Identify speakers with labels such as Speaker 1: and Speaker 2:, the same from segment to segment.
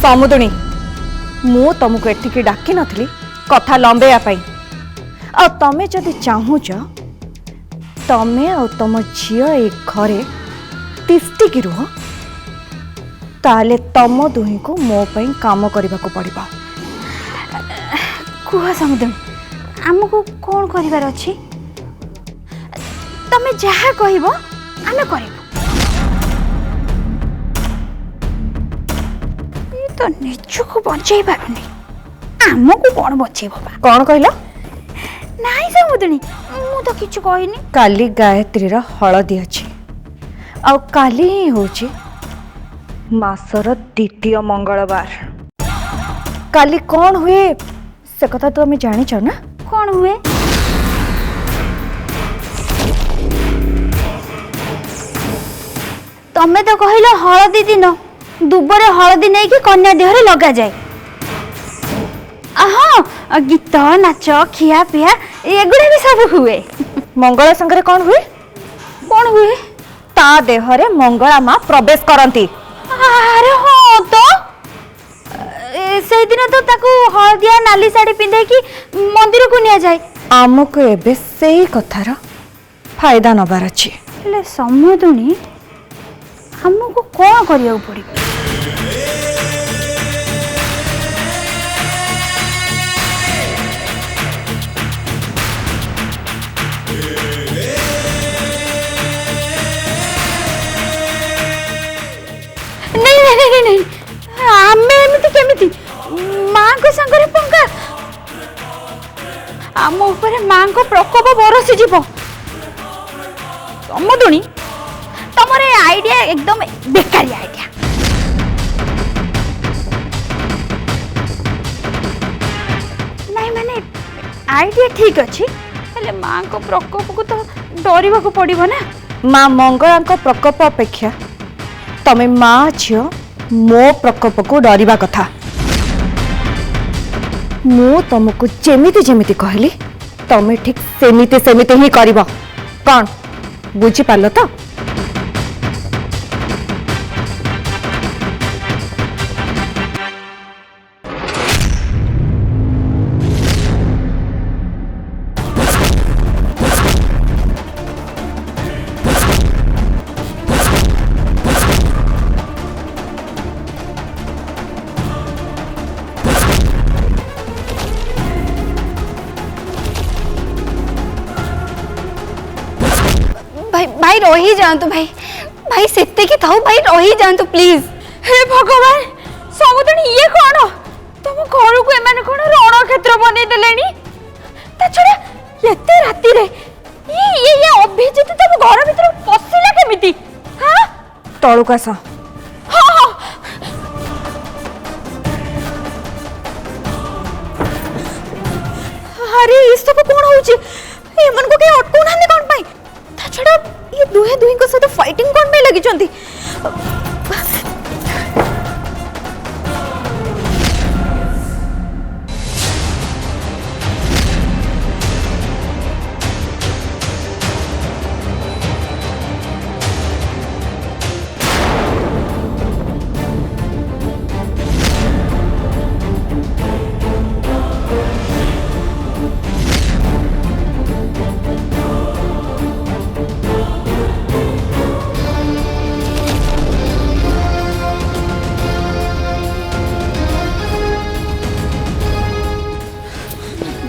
Speaker 1: समुदुणी मु तुमको एठिकी डाकी नथली कथा लंबेया पाई आ तमे जदि चाहूच तमे आ तुम झियो ए घरे तिष्टिकी रुह ताले तम दुही को मो पई काम करबा को पड़िबा।
Speaker 2: कुह समुद्र आमको कौन करिवार अछि तमे जहा कहिबो आमे करिबो। ई तो निजको बंचै पारुनी आमको कौन बचेबो बा।
Speaker 1: कौन कहला
Speaker 2: नाही समुद्रनी मु तो किछु कहिनी।
Speaker 1: काली गायत्री रा हळदी अछि आ काली ही होची मासर द्वितीय मंगलवार। काली कौन हुए से कथा तो हमें जानी ना।
Speaker 2: कौन हुए तमे तो कहलो हळदी दिन दुबरे हळदी नहीं कि कन्या देहरे लगा जाए। हाँ गीत नाच खिया पिया एगुड़ा भी सब हुए।
Speaker 1: मंगला संगे कौन हुए
Speaker 2: कौन हुए
Speaker 1: ता देहरे मंगला माँ प्रवेश करती।
Speaker 2: अरे हाँ तो से दिन तो ताकू हळदिया नाली साड़ी पिंधे कि मंदिर को निया जाए।
Speaker 1: आमको एबे सेही कथार फायदा नबार अछि।
Speaker 2: ले समुदुनी हमको कौन करिया पड़ी। नहीं नहीं नहीं नहीं आमे एमिति केमिति मां को संगरे पंगा आम ऊपर मां को प्रकोप बरसी जीव। समुदुनी तमर आइडिया एकदम बेकारी आइडिया। नहीं माने आइडिया ठीक अच्छी हेले मां को प्रकोप को तो डरिबा को पड़िबो ना।
Speaker 1: माँ मंगला को प्रकोप अपेक्षा तमे माँ झियो मो प्रकोप को डरिबा कथा। मु तुमको जेमिति जेमिति कहली तमे ठीक सेमिति सेमिति ही करिबो। कौन बुझी पालो तो।
Speaker 2: भाई भाई रही जातु भाई भाई सेते की थाउ भाई रही जातु प्लीज। हे भगवान समुद्र ये कौन तुम घर को एमाने कौन रण क्षेत्र बने देलेनी ता छड़ा एते राती रे ये अभिजित तुम घर भीतर पसिला केमिति। हां
Speaker 1: तळुका सा
Speaker 2: हां हां
Speaker 1: अरे इस सब कौन होची ए मन को के अटकू नांदी कौन पाई ता छड़ा ये दुहे दुही को साथ फाइटिंग कौन पे लगी चंती।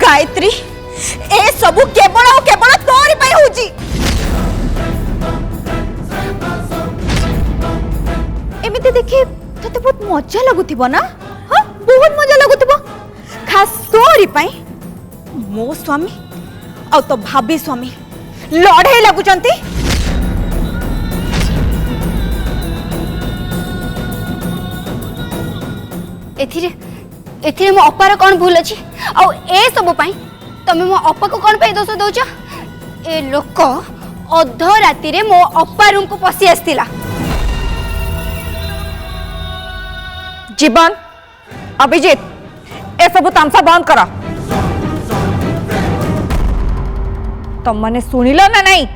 Speaker 1: गायत्री ए सबु केवल और केवल तोरी पई होची। एमिते देखि तते बहुत मजा लागुथिबो ना। हां बहुत मजा लागुथिबो खास तोरी पई मो स्वामी और तो भाभी स्वामी लड़े लागुचंती।
Speaker 2: एथिरे मो अपार कौन भूल अछि आ ए सब पई तमे मो अपा को कौन पे दोष दउछ। ए लोक अध राती रे मो अपा रूम को पसी आस्तिला।
Speaker 1: जीवन अभिजीत ए सब तामसा बंद करा। तुम मैंने सुनिल ना नहीं।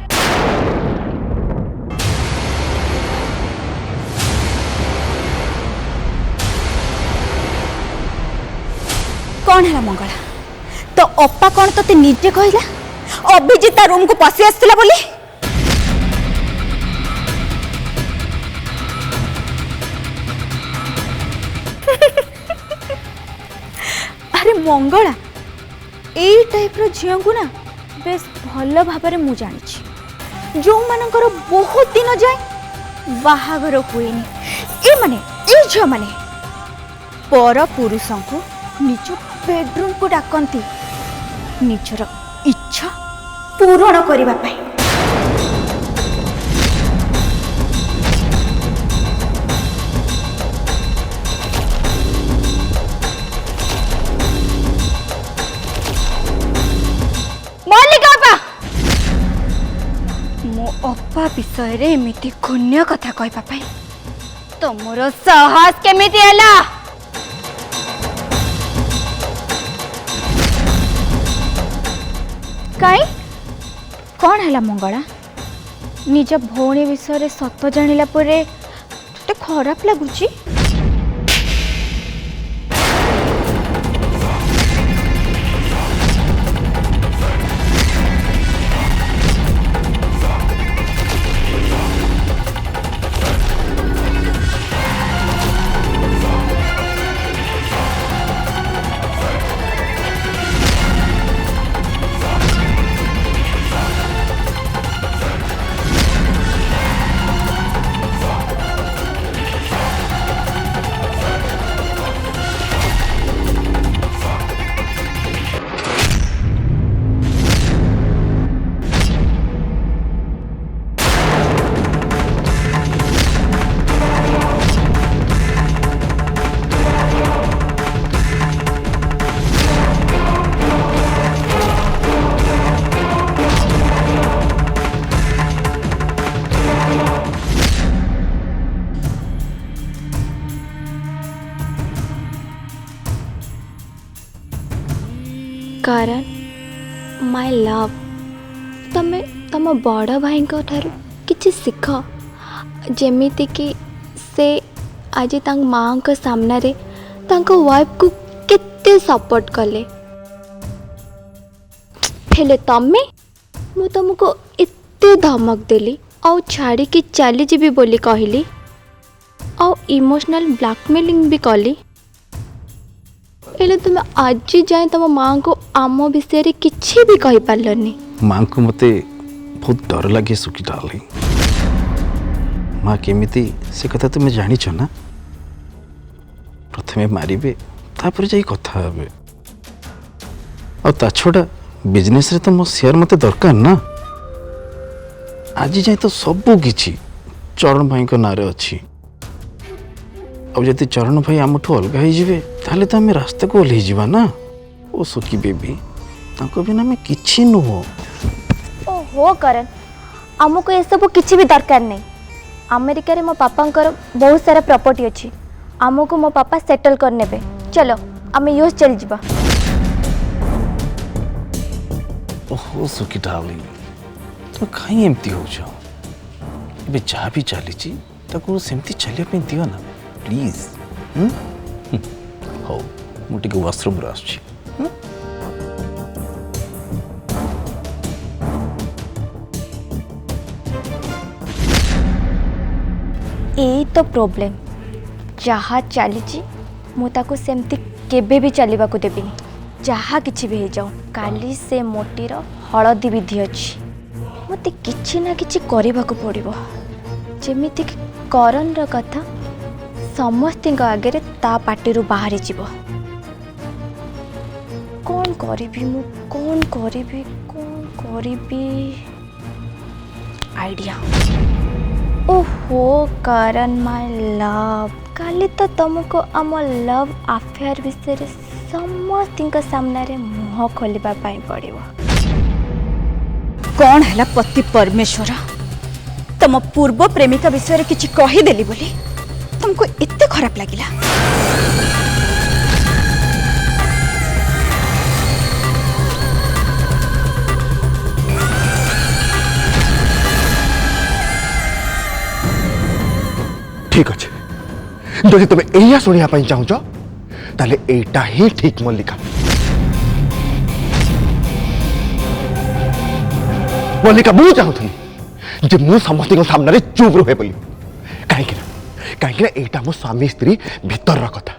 Speaker 2: कौन है मंगला?
Speaker 1: तो अप्पा कौन तोते निजे कहला अभिजीत ता रूम को पसी आसला बोली? अरे मंगला एई टाइप रो झियो को ना बेस भल भाबरे मु जानि जो मानकर बहुत दिन जाए बाहागर हुएनी ए माने ए झियो माने पर पुरुषों को निज बेडरूम को डाकती निजर इच्छा पूरण करने पाई।
Speaker 2: मल्लिका अपा मो अपा विषय रे एमिति घृण्य कथा कहबा पाई तमरो साहस केमिति हला?
Speaker 1: काई कौन है मंगला निज भौणी विषय सत जानिला परे ते खराब लगुची?
Speaker 2: कारण माय लव तमे तम बड़ भाई किछि शिख जेमिति कि से आज तांग माँ के सामने रे तांको वाइफ को केते सपोर्ट कले हेले तमे मु तुमको एते धमक देली आ छाड़ी की चली जीवी बोली कहली आ इमोशनल ब्लैकमेलिंग भी कली हेले तुम आज जाए तुम माँ को आम विषय किसी भी कही पारलनी।
Speaker 3: माँ को मते बहुत डर लगे सुखी डार्लिंग माँ केमिति से कथा तुम्हें जानिछ ना प्रथमे मारिबे तापर जाई कथा हेबे और ता छोड़ा बिजनेस रे तो मो शेयर मते दरकार ना आज जाए तो सब किछि चरण भाई को नारे अच्छी अब जदि चरण भाई आमठू अलग हो ताले तो आम रास्ता को ओल्लै जावा ना ओ सुखी बेबी तांको बिना में किछि नुह।
Speaker 1: ओहो करण आमको ये सब किछि भी दरकार नहीं अमेरिका रे मो पापांकर बहुत सारा प्रॉपर्टी अच्छी आमको मो पापा सेटल कर नेबे चलो आम यूएस चल जिबा।
Speaker 3: ओहो सुखी डार्लिंग तुम कहीं एमती हो जाओ ए जहाँ भी चली ताको सेमती चलिया पे दियो ना प्लीज। हो मुझे वाशरूम आसुची
Speaker 1: यही तो प्रॉब्लम जहाँ चली मुझे सेमती केबे भी चलवा को देविनी जहाँ किछि भी हो जाओ काली से मोटीर हलदी विधि अच्छी मत किछि ना किछि करबा को पड़िबो जेमिति कि करण र कथा समस्त आगे ता पार्टी बाहरी जीव कौन करी मु कौन करी आइडिया। ओहो करण माय लव काली तो तुमको आम लव अफेयर विषय समस्त सामने मुह खोलवा पड़ो। कौन है पति परमेश्वर तुम पूर्व प्रेमिका विषय किछि कहीदेली बोली तुमको इतने खराब लगिला?
Speaker 4: ठीक अच्छे जदि तुम एया शुणा चाहूच ताले एटा ही ठीक मल्लिका। मल्लिका मु चाहूली जे मु समस्त सामने चुप रुहे बोली कहीं एटा मो स्वामी स्त्री भीतर कथा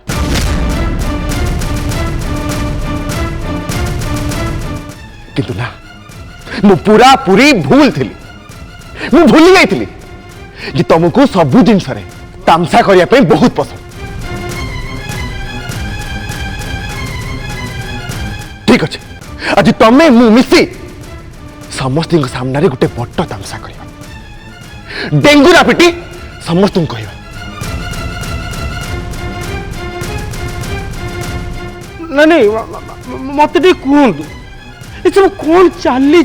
Speaker 4: किंतु ना मु पूरा पूरी भूल थी मु भूली जाइली जे तुमको सबु जिनस तामसा करने बहुत पसंद ठीक अच्छे आज तमें मु मिसी समस्त सामने गोटे बड़ तामसा कर डेंगुरा पिटी समस्त कह
Speaker 5: ना नहीं मत कहतु ये सब कौन चली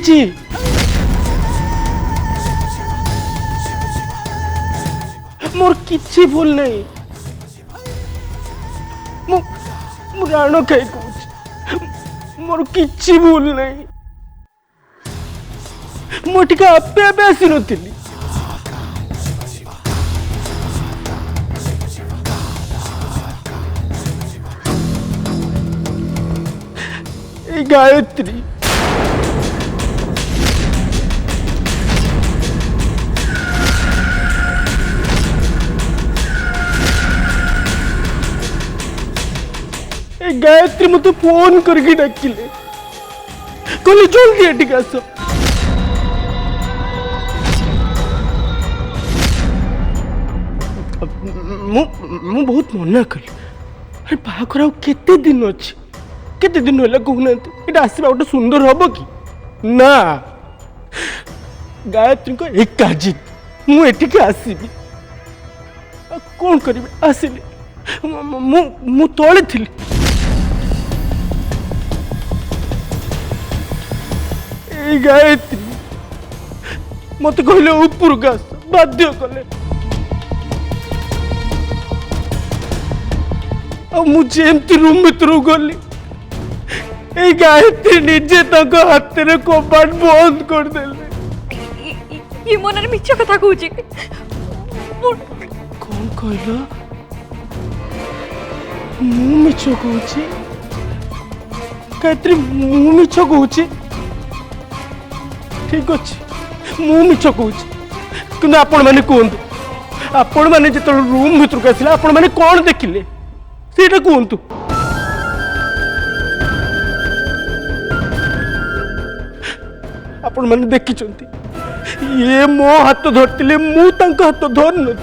Speaker 5: मोर किसी भूल नहीं राण कई कहूँ मोर किसी भूल नहीं मुझे आपे आपे आसी नी गायत्री गायत्री मत फोन करके डाकिले कहले जल्दी एटिक आस मु बहुत मना कली अरे बाहर केते दिन अच्छे केते दिन है कहूना ये आसवा गोटे सुंदर हम कि ना गायत्री को एक जिद मुझे आसबि कौन करी आसिली मु तले थी गायत्री मत कहले ऊपर गास बाध्य कले मुझे रूम भीतर गली ए गायत्री निजे तक हाथ में कपाट बंद कर देले
Speaker 2: ये मन मिछ कथा कहूँ
Speaker 5: कौन कहला मु मिछ कहूँ गायत्री मु मिछ कहूँ ठीक अच्छे मु मिछ कहूँ कि आपण मैंने कहतु आपण मैंने जो रूम भीतर आसिले आपण मैंने कौन देखिले सेटा कहतु आपण मैंने देखी ये मो हाथ धरते मु हाथ धर नी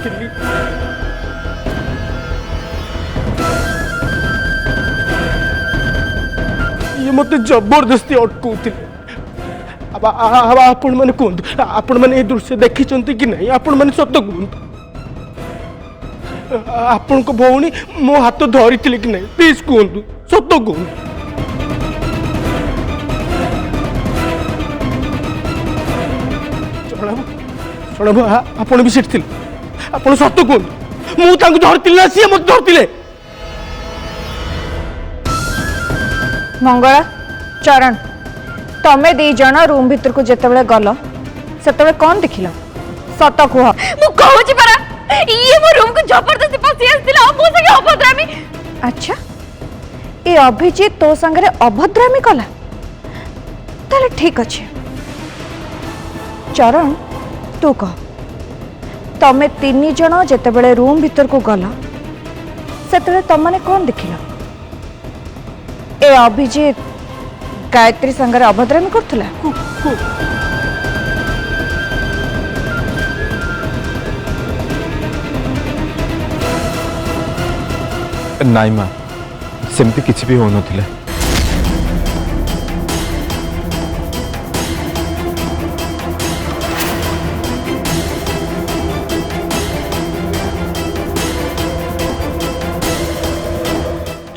Speaker 5: ये मत जबरदस्ती अटकाउते आपण मैंने कहतु आपण मैंने ये दृश्य देखी कि नहीं आपण मैंने सत कहतु आपण को भौणी मो हाथ धरी कि नहीं प्लीज कहतु सत कहतु शोणब आपण भी सेठ थे आपण सत कहतु मु धरती ना सी मत धरती
Speaker 1: मंगला चरण तमे दी जन रूम भीतर को जेतेबेले गल सेतेबेले कौन देखिल सत कह
Speaker 2: मु कहूची परा ये मो रूम को जबरदस्ती पसी आस्तिला मो संगे अभद्रामी
Speaker 1: अच्छा ये अभिजीत तो संगे अभद्रामी कला ताले ठीक अच्छे चरण तू कह तमे तीन जन जेतेबेले रूम भीतर को गल सेतेबेले तमने कौन देखिल ए अभिजीत गायत्री संगे अभद्रामी करथुला
Speaker 6: नाई माँ सेमती किसी भी हो नथिला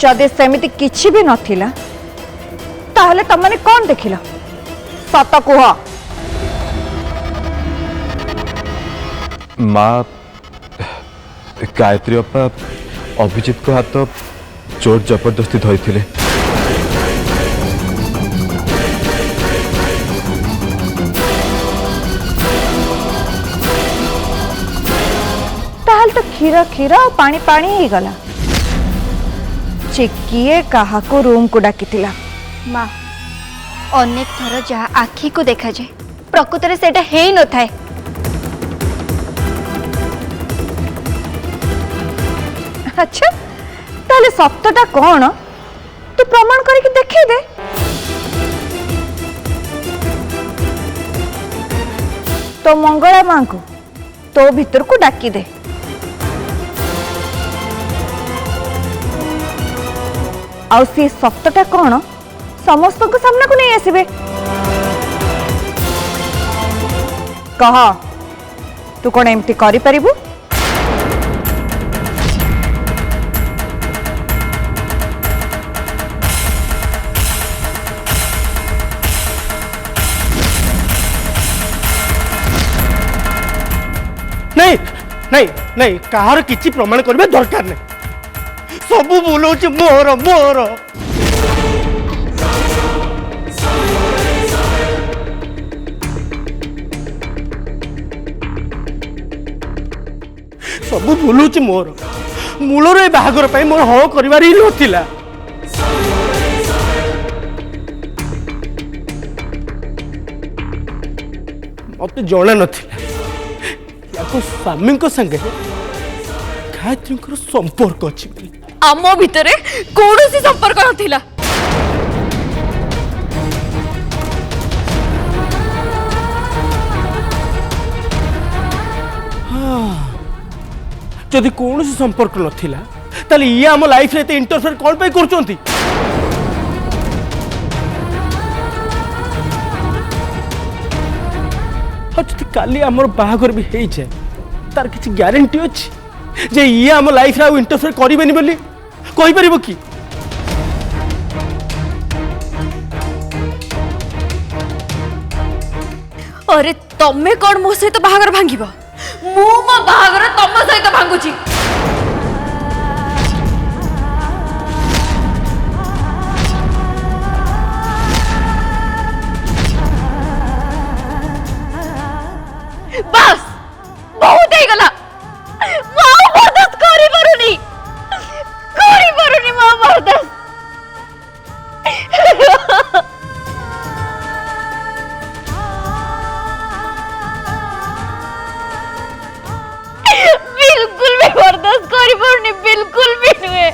Speaker 1: जदि सेमिति किछि भी नथिला ताहले तमने कौन देखिला सत कह
Speaker 6: माँ गायत्री अपा अभिजीत को हाथ चोर जबरदस्ती धरी
Speaker 1: ताहले तो खीरा खीरा और पानी पानी ही गला जे किए कहा को रूम को डाकितिला
Speaker 2: माँ अनेक थर जहाँ आखि को देखा जाए प्रकृत में सेटा हे न थाए।
Speaker 1: अच्छा ताले सत्यटा कौन तू प्रमाण करके देखे दे। तो मंगला मां को तो भीतर को डाकी दे। आउ सी सत्यटा कौन समस्त को सामने को नहीं आसबे। कह तू कौन एमती करि परिबू?
Speaker 5: नहीं नहीं नहीं कहार किछि प्रमाण करबे दरकार नहीं। सबू भूल होछि मोर मोर। सबू भूल होछि मोर। मूलर ए बाहागर पई मोर हो करिवार ही नथिला। मते जणा नथिला याको स्वामी संगे गायत्री संपर्क अच्छी।
Speaker 2: आम भितर कौन सी संपर्क नथिला।
Speaker 5: जदि कौन सी संपर्क नथिला ताले ये आम लाइफ रे इंटरफेयर कौन पे करचोंती। जदि काली आमर बाहागर भी हो जाए तार किसी ग्यारंटी अच्छी जे ये आम लाइफ रे इंटरफेयर करिबेनी बोली कहि परिबो कि?
Speaker 2: अरे तमे कौन मो सहित बाहागर भांगिब? मु मो बाहागर तम सहित भांगुची। बस बहुत ही गला। मां बर्दाश्त करी परुनी मां बर्दाश्त। बिल्कुल भी बर्दाश्त करी परुनी, बिल्कुल भी नुहे।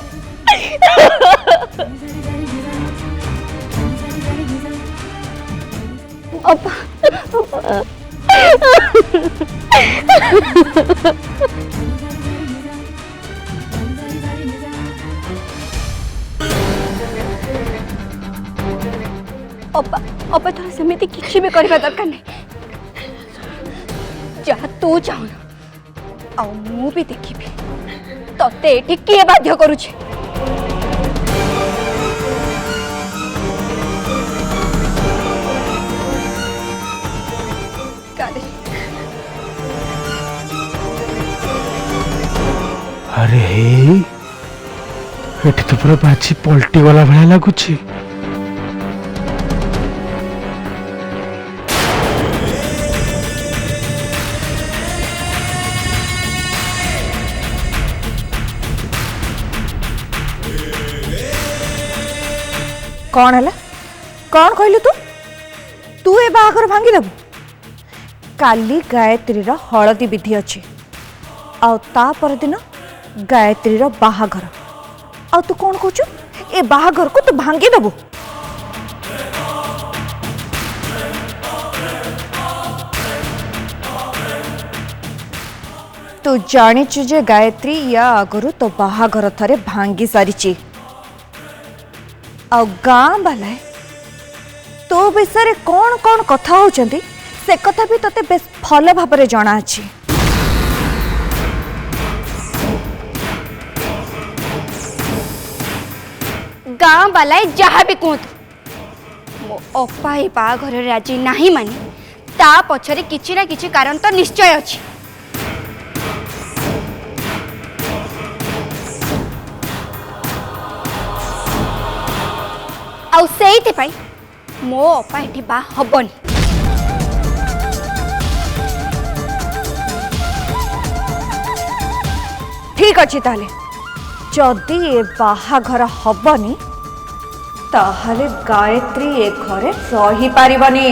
Speaker 2: अपा तो सेमिति किछि भी करबा दरकार नहीं। जहाँ तू चाहू आ मु भी देखिबी तते एठी किए बाध्य करूछि।
Speaker 5: अरे एठी तो पूरा बाजी पलटी वाला भाया लगुछि।
Speaker 1: कौन है कौन कहलु तू ए बाहागर भांगी देबू? काली गायत्री हलदी विधि अच्छी आ परदिन गायत्री बाहागर आ तू कौन कहू ए बाहागर को तू भांगी देबू? तू जानिचु जे गायत्री या आगरू तो बाहागर थरे भांगी सारी आ गाँ बालाए तो विषय कौन कौन कथा होचंती से कथा भी तते बेस भल भाव जना अछि।
Speaker 2: गाँ बालाए जहाँ भी कहतु मो अपा ए बाघर राजी नहीं मानी ता पछरे किछि ना किछि कारण तो निश्चय अछि। आउ सेइते पाई मो अपा एठी बा हबनी।
Speaker 1: ठीक अच्छी ताले जदि ए बाहाघर हबनी ताहले गायत्री ए घरे रही पारिबनी।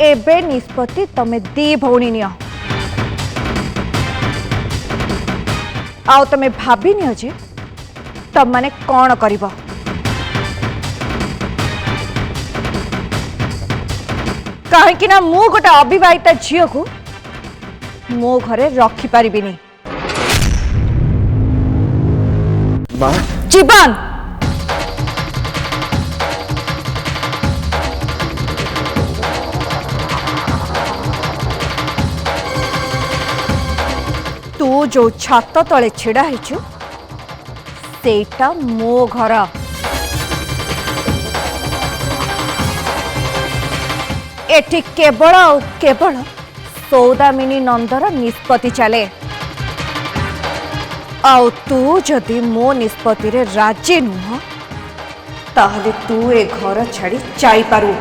Speaker 1: एबे निष्पत्ति तमे दी भौणी नियो आओ तमे भाभी नियो जे तम माने कौन करिवो कहीं ना मु गोटे अविवाहिता झील को मो घरे रखी पारिबिनी
Speaker 4: माँ
Speaker 1: जीवन तू जो छात तले छिड़ा हेचु सेटा मो घर एठी केवल और केवल सौदामिनी नंदर निष्पत्ति चले आउ तू जदि मो निष्पत्ति रे राजी नुह ताहले तू ए घर छाड़ी जाई पारू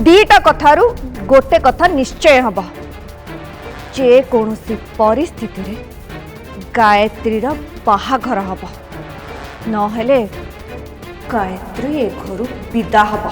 Speaker 1: दीटा कथारू गोटे कथा निश्चय हब जे कौनसी परिस्थिति रे गायत्रीर बाहाघर हब नहेले गायत्री ए घरु विदा हब।